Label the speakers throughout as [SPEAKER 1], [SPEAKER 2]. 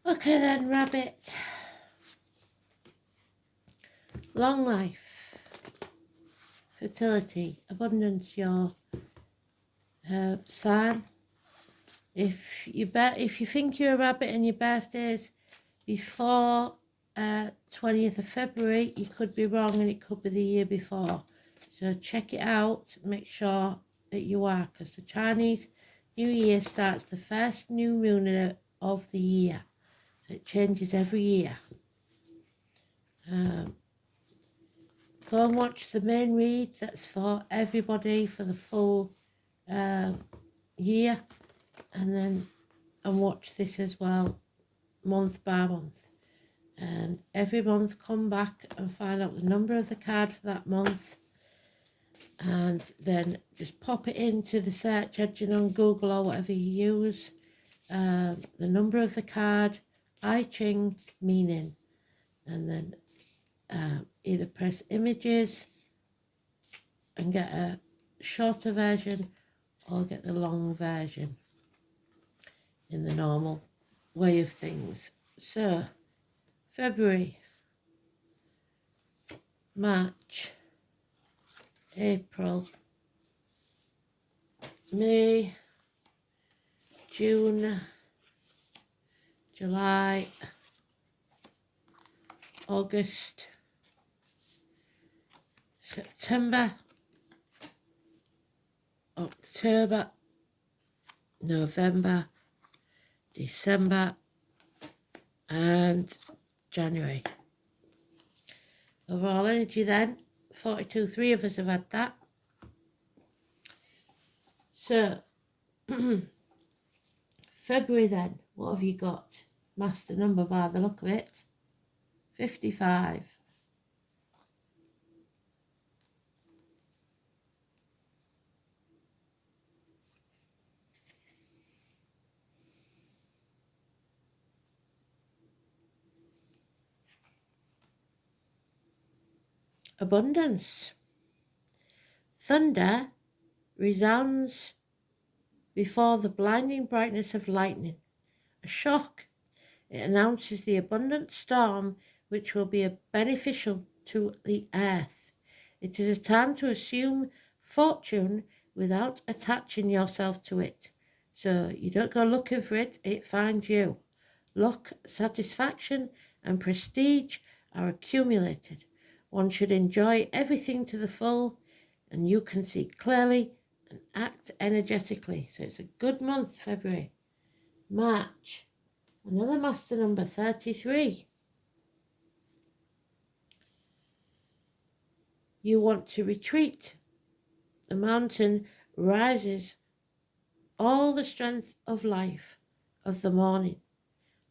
[SPEAKER 1] Okay then, rabbit. Long life, fertility, abundance, your sign. If you think you're a rabbit and your birthday's before 20th of February, you could be wrong and it could be the year before. So check it out, make sure that you are, because the Chinese New Year starts the first new moon of the year. So it changes every year. Go and watch the main read. That's for everybody for the full year. And watch this as well, month by month. And every month come back and find out the number of the card for that month. And then just pop it into the search engine on Google or whatever you use. The number of the card, I Ching meaning. And then either press images and get a shorter version or get the long version in the normal way of things. So February, March, April, May, June, July, August, September, October, November, December and January. Overall energy then, 42, 3 of us have had that. So, February then, what have you got? Master number by the look of it, 55. Abundance. Thunder resounds before the blinding brightness of lightning. A shock. It announces the abundant storm which will be beneficial to the earth. It is a time to assume fortune without attaching yourself to it. So you don't go looking for it, it finds you. Luck, satisfaction, and prestige are accumulated. One should enjoy everything to the full, and you can see clearly and act energetically. So it's a good month, February. March, another master number, 33. You want to retreat. The mountain rises all the strength of life of the morning.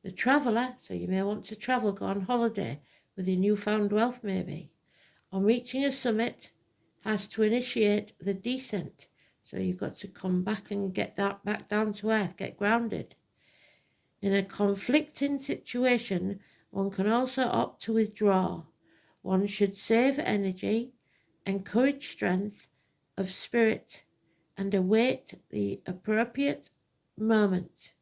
[SPEAKER 1] The traveller, so you may want to travel, go on holiday with your newfound wealth maybe, on reaching a summit, has to initiate the descent. So you've got to come back and get that back down to earth, get grounded. In a conflicting situation, one can also opt to withdraw. One should save energy, encourage strength of spirit, and await the appropriate moment.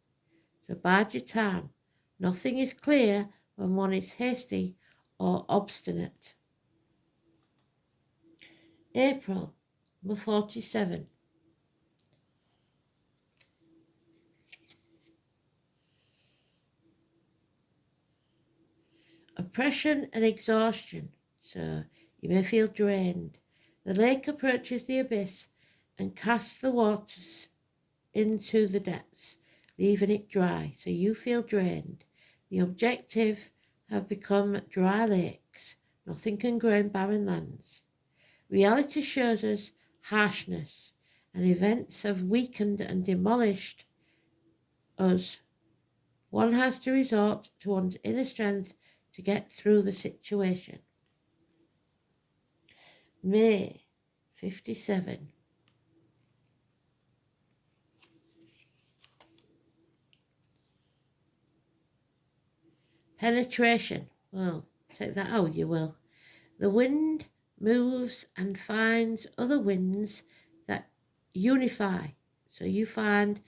[SPEAKER 1] So bide your time. Nothing is clear when one is hasty or obstinate. April, number 47. Oppression and exhaustion. So you may feel drained. The lake approaches the abyss and casts the waters into the depths, leaving it dry. So you feel drained. The objective have become dry lakes. Nothing can grow in barren lands. Reality shows us harshness, and events have weakened and demolished us. One has to resort to one's inner strength to get through the situation. May, 57. Penetration. Well, take that out, you will. The wind moves and finds other winds that unify. So you find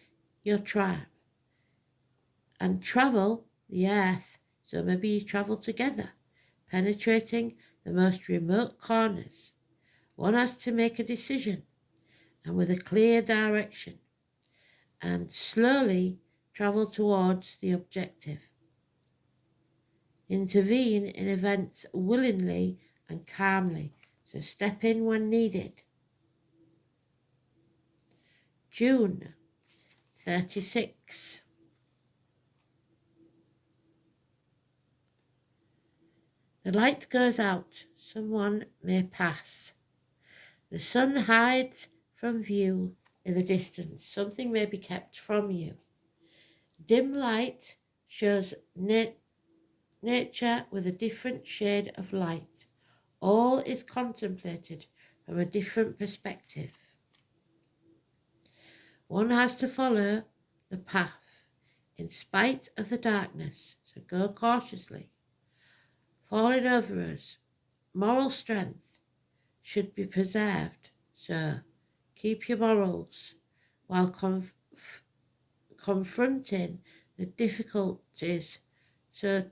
[SPEAKER 1] your tribe. And travel the earth, so maybe you travel together, penetrating the most remote corners. One has to make a decision and with a clear direction and slowly travel towards the objective. Intervene in events willingly and calmly, so step in when needed. June 36. The light goes out, someone may pass. The sun hides from view in the distance, something may be kept from you. Dim light shows nature with a different shade of light. All is contemplated from a different perspective. One has to follow the path in spite of the darkness, so go cautiously. Falling over us, moral strength should be preserved, so keep your morals while confronting the difficulties so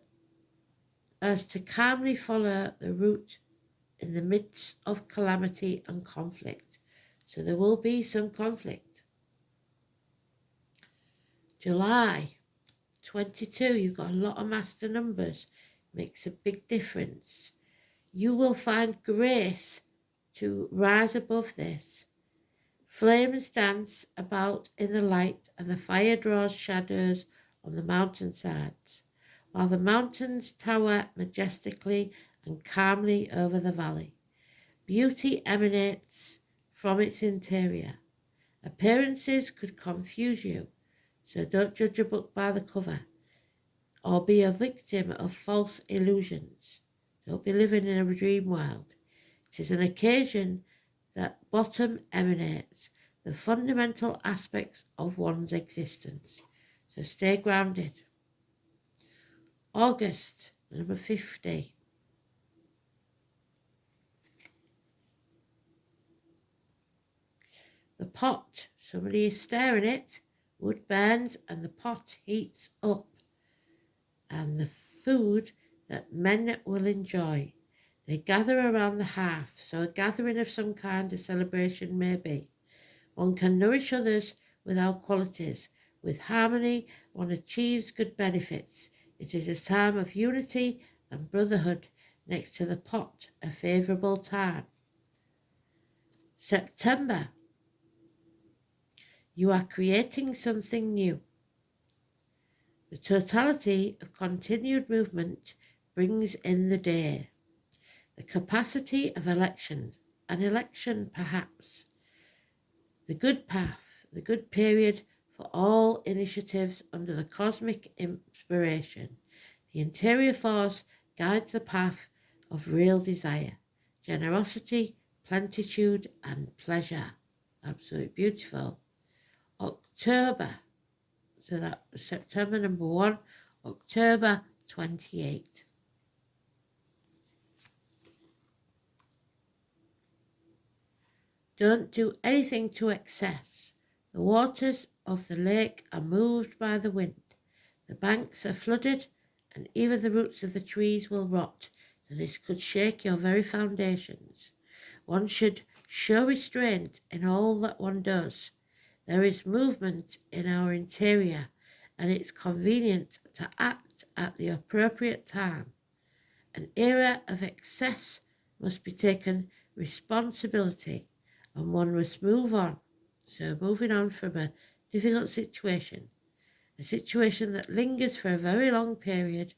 [SPEAKER 1] as to calmly follow the route in the midst of calamity and conflict. So there will be some conflict. July 22, you've got a lot of master numbers. Makes a big difference. You will find grace to rise above this. Flames dance about in the light and the fire draws shadows on the mountainsides, while the mountains tower majestically and calmly over the valley. Beauty emanates from its interior. Appearances could confuse you, so don't judge a book by the cover or be a victim of false illusions. Don't be living in a dream world. It is an occasion that bottom emanates the fundamental aspects of one's existence. So stay grounded. August, number 50. The pot, somebody is staring at it, wood burns and the pot heats up. And the food that men will enjoy. They gather around the hearth, so a gathering of some kind, a celebration may be. One can nourish others with our qualities. With harmony, one achieves good benefits. It is a time of unity and brotherhood. Next to the pot, a favourable time. September. You are creating something new. The totality of continued movement brings in the day. The capacity of elections, an election perhaps. The good path, the good period for all initiatives under the cosmic inspiration. The interior force guides the path of real desire, generosity, plenitude, and pleasure. Absolutely beautiful. October. So that was September number 1, October 28. Don't do anything to excess. The waters of the lake are moved by the wind. The banks are flooded and even the roots of the trees will rot. So this could shake your very foundations. One should show restraint in all that one does. There is movement in our interior, and it's convenient to act at the appropriate time. An era of excess must be taken responsibility, and one must move on. So moving on from a difficult situation, a situation that lingers for a very long period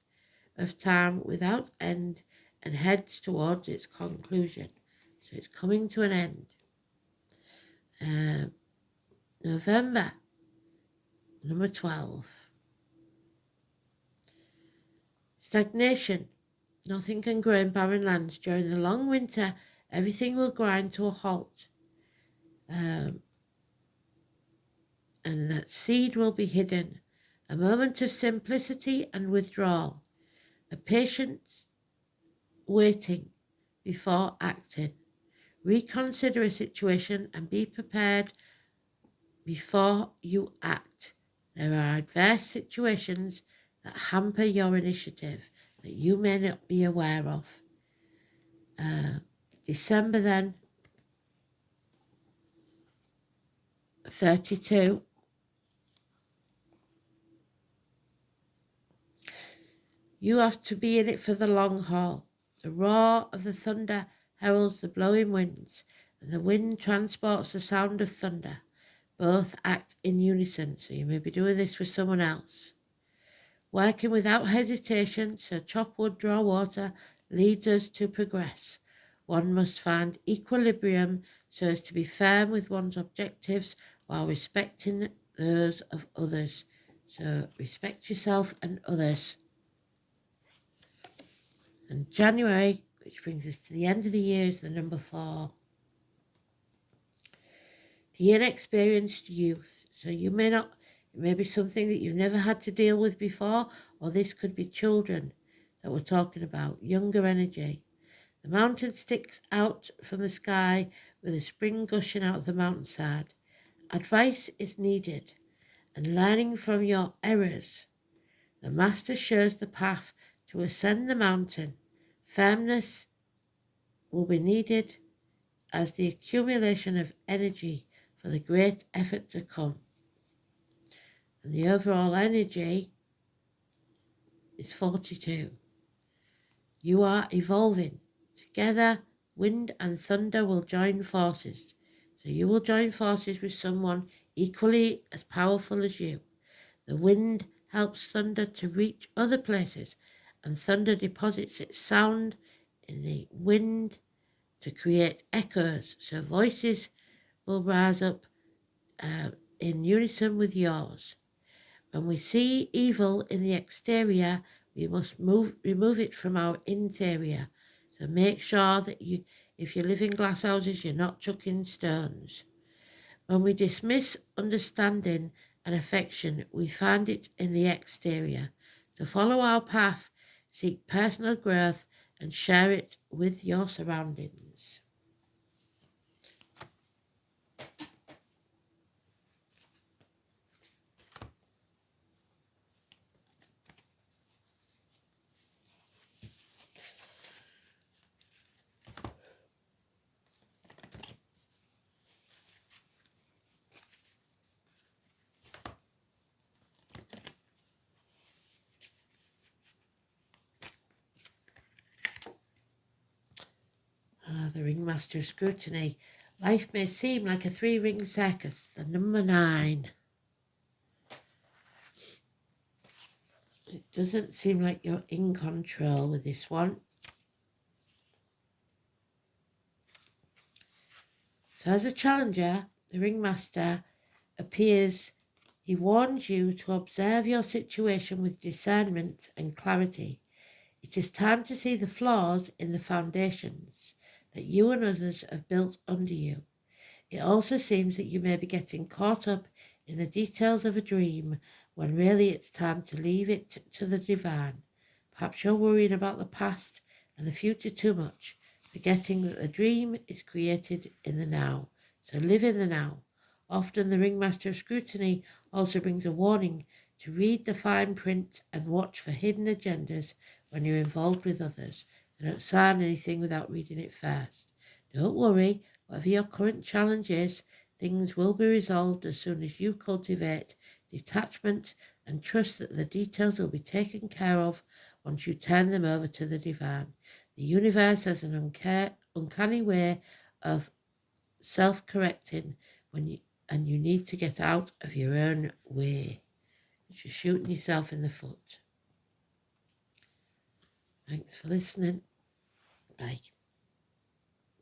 [SPEAKER 1] of time without end and heads towards its conclusion. So it's coming to an end. November, number 12. Stagnation. Nothing can grow in barren lands. During the long winter, everything will grind to a halt. And that seed will be hidden. A moment of simplicity and withdrawal. A patient waiting before acting. Reconsider a situation and be prepared before you act. There are adverse situations that hamper your initiative that you may not be aware of. December then, 32. You have to be in it for the long haul. The roar of the thunder heralds the blowing winds, and the wind transports the sound of thunder. Both act in unison, so you may be doing this with someone else. Working without hesitation, so chop wood, draw water, leads us to progress. One must find equilibrium so as to be firm with one's objectives while respecting those of others. So respect yourself and others. And January, which brings us to the end of the year, is the number 4. The inexperienced youth. So it may be something that you've never had to deal with before, or this could be children that we're talking about, younger energy. The mountain sticks out from the sky with a spring gushing out of the mountainside. Advice is needed, and learning from your errors. The master shows the path to ascend the mountain. Firmness will be needed as the accumulation of energy for the great effort to come. And the overall energy is 42. You are evolving. Together, wind and thunder will join forces. So you will join forces with someone equally as powerful as you. The wind helps thunder to reach other places, and thunder deposits its sound in the wind to create echoes, so voices will rise up in unison with yours. When we see evil in the exterior, we must remove it from our interior. So make sure that if you live in glass houses, you're not chucking stones. When we dismiss understanding and affection, we find it in the exterior. To follow our path, seek personal growth and share it with your surroundings. The Ringmaster of Scrutiny. Life may seem like a 3-ring circus. The number 9. It doesn't seem like you're in control with this one. So as a challenger, the Ringmaster appears. He warns you to observe your situation with discernment and clarity. It is time to see the flaws in the foundations that you and others have built under you. It also seems that you may be getting caught up in the details of a dream when really it's time to leave it to the divine. Perhaps you're worrying about the past and the future too much, forgetting that the dream is created in the now. So live in the now. Often the Ringmaster of Scrutiny also brings a warning to read the fine print and watch for hidden agendas when you're involved with others. Don't sign anything without reading it first. Don't worry, whatever your current challenge is, things will be resolved as soon as you cultivate detachment and trust that the details will be taken care of once you turn them over to the divine. The universe has an uncanny way of self-correcting and you need to get out of your own way. You're shooting yourself in the foot. Thanks for listening. Bye.